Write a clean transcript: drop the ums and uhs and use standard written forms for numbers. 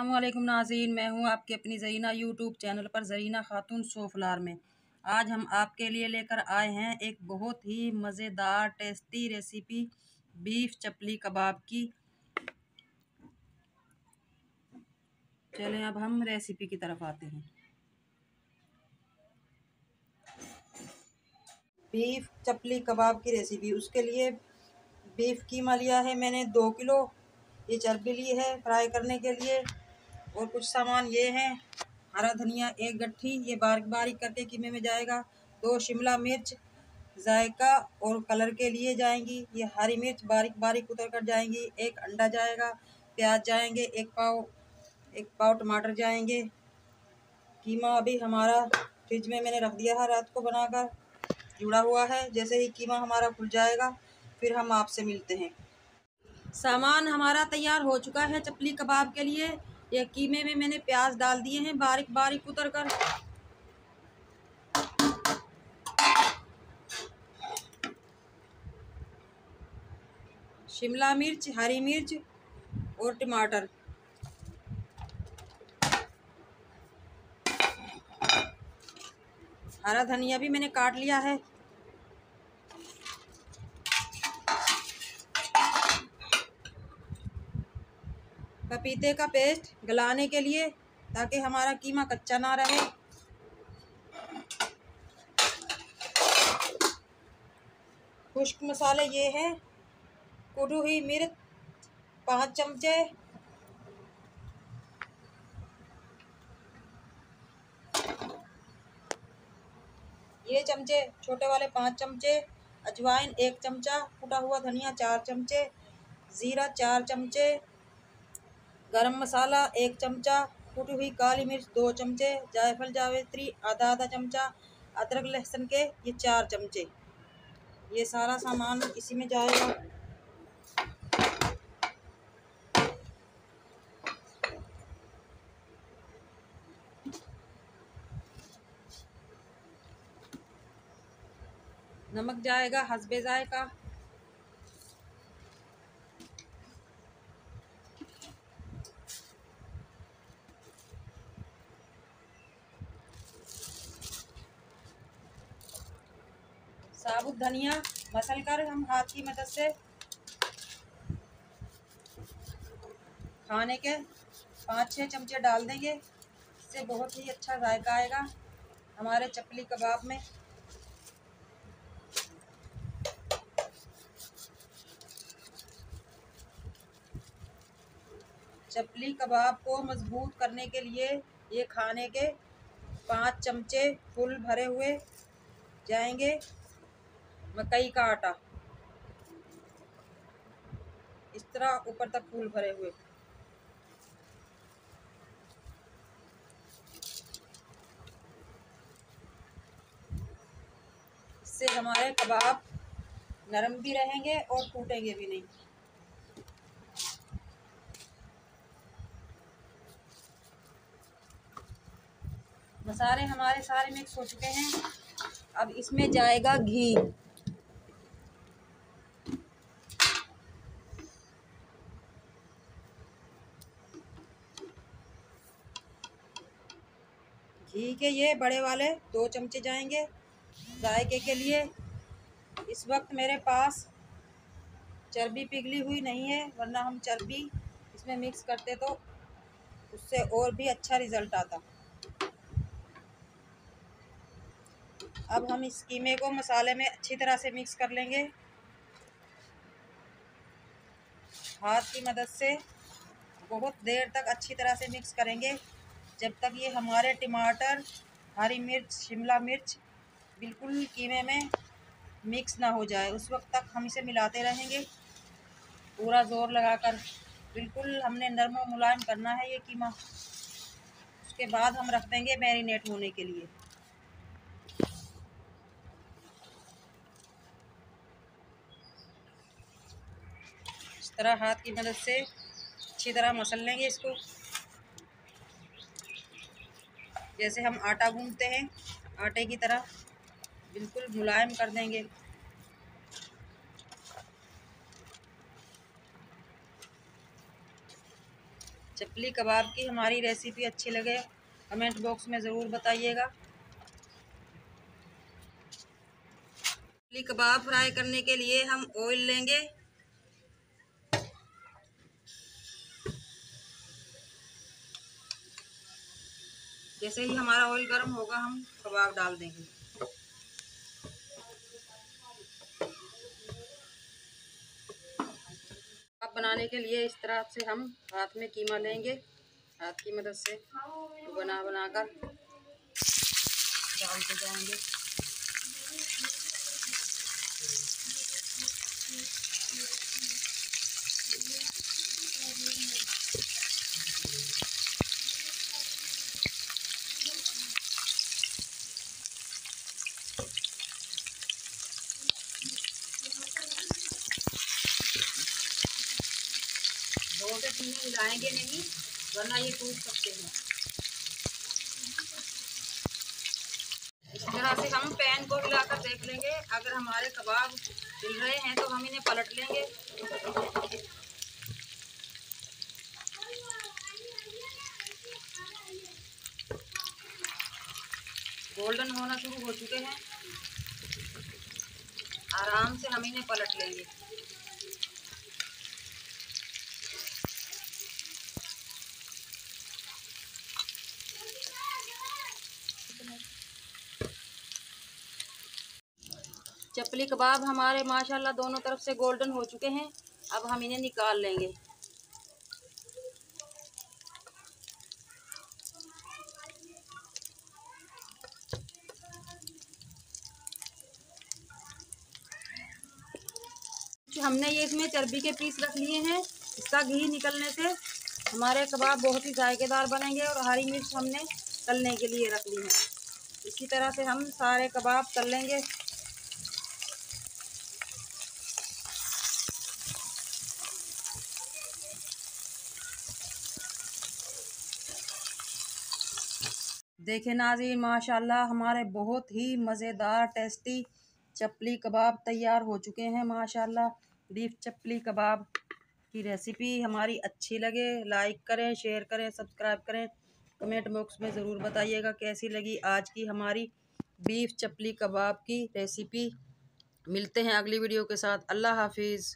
अस्सलामुअलैकुम नाज़रीन, मैं हूं आपकी अपनी ज़रीना यूट्यूब चैनल पर ज़रीना खातून सोफलार में। आज हम आपके लिए लेकर आए हैं एक बहुत ही मज़ेदार टेस्टी रेसिपी बीफ चपली कबाब की। चलें अब हम रेसिपी की तरफ आते हैं। बीफ चपली कबाब की रेसिपी, उसके लिए बीफ कीमा लिया है मैंने 2 किलो। ये चर्बी ली है फ्राई करने के लिए। और कुछ सामान ये हैं: हरा धनिया 1 गट्ठी, ये बारीक बारीक करके कीमे में जाएगा। 2 शिमला मिर्च जायका और कलर के लिए जाएंगी। ये हरी मिर्च बारीक बारीक उतर कर जाएंगी। 1 अंडा जाएगा। प्याज जाएंगे 1 पाव टमाटर जाएंगे। कीमा अभी हमारा फ्रिज में मैंने रख दिया है, रात को बनाकर जुड़ा हुआ है। जैसे ही कीमा हमारा खुल जाएगा फिर हम आपसे मिलते हैं। सामान हमारा तैयार हो चुका है चपली कबाब के लिए। ये कीमे में मैंने प्याज डाल दिए हैं बारीक बारीक कुतर कर। शिमला मिर्च, हरी मिर्च और टमाटर। हरा धनिया भी मैंने काट लिया है। पपीते का पेस्ट गलाने के लिए, ताकि हमारा कीमा कच्चा ना रहे। खुश्क मसाले ये हैं: कुटी हुई मिर्च 5 चमचे, ये चमचे छोटे वाले 5 चमचे, अजवाइन 1 चमचा, कुटा हुआ धनिया 4 चमचे, जीरा 4 चमचे, गरम मसाला 1 चमचा, कुटी हुई काली मिर्च 2 चमचे, जायफल जावित्री आधा चमचा, अदरक लहसुन के ये 4 चमचे। ये सारा सामान इसी में जाएगा। नमक जाएगा हस्बे जायका। साबुत धनिया मसल कर हम हाथ की मदद से खाने के 5-6 चमचे डाल देंगे। इससे बहुत ही अच्छा जायका आएगा हमारे चपली कबाब में। चपली कबाब को मजबूत करने के लिए ये खाने के 5 चमचे फुल भरे हुए जाएंगे। मकई का आटा इस तरह ऊपर तक फूल भरे हुए। इससे हमारे कबाब नरम भी रहेंगे और टूटेंगे भी नहीं। मसाले हमारे सारे मिक्स हो चुके हैं। अब इसमें जाएगा घी। घी के ये बड़े वाले 2 चमचे जाएंगे जायके के लिए। इस वक्त मेरे पास चर्बी पिघली हुई नहीं है, वरना हम चर्बी इसमें मिक्स करते तो उससे और भी अच्छा रिजल्ट आता। अब हम इस कीमे को मसाले में अच्छी तरह से मिक्स कर लेंगे हाथ की मदद से। बहुत देर तक अच्छी तरह से मिक्स करेंगे जब तक ये हमारे टमाटर, हरी मिर्च, शिमला मिर्च बिल्कुल कीमे में मिक्स ना हो जाए। उस वक्त तक हम इसे मिलाते रहेंगे पूरा जोर लगाकर। बिल्कुल हमने नरम और मुलायम करना है ये कीमा। उसके बाद हम रख देंगे मैरिनेट होने के लिए। इस तरह हाथ की मदद से अच्छी तरह मसल लेंगे इसको, जैसे हम आटा गूंथते हैं आटे की तरह बिल्कुल मुलायम कर देंगे। चपली कबाब की हमारी रेसिपी अच्छी लगे कमेंट बॉक्स में ज़रूर बताइएगा। चपली कबाब फ्राई करने के लिए हम ऑयल लेंगे। जैसे ही हमारा ऑयल गर्म होगा हम कबाब डाल देंगे। कबाब बनाने के लिए इस तरह से हम हाथ में कीमा लेंगे, हाथ की मदद से बनाकर डालते जाएंगे। दो से तीन हिलाएंगे नहीं वरना ये टूट सकते हैं। इस तरह से हम पैन को हिलाकर देख लेंगे, अगर हमारे कबाब हिल रहे हैं तो हम इन्हें पलट लेंगे। गोल्डन होना शुरू हो चुके हैं, आराम से हम इन्हें पलट लेंगे। चपली कबाब हमारे माशाल्लाह दोनों तरफ से गोल्डन हो चुके हैं। अब हम इन्हें निकाल लेंगे। हमने ये इसमें चर्बी के पीस रख लिए हैं, इसका घी निकलने से हमारे कबाब बहुत ही जायकेदार बनेंगे। और हरी मिर्च हमने तलने के लिए रख ली है। इसी तरह से हम सारे कबाब तल लेंगे। देखें नाज़रीन, माशाल्लाह हमारे बहुत ही मज़ेदार टेस्टी चपली कबाब तैयार हो चुके हैं। माशाल्लाह बीफ चपली कबाब की रेसिपी हमारी अच्छी लगे लाइक करें, शेयर करें, सब्सक्राइब करें। कमेंट बॉक्स में ज़रूर बताइएगा कैसी लगी आज की हमारी बीफ चपली कबाब की रेसिपी। मिलते हैं अगली वीडियो के साथ। अल्लाह हाफिज़।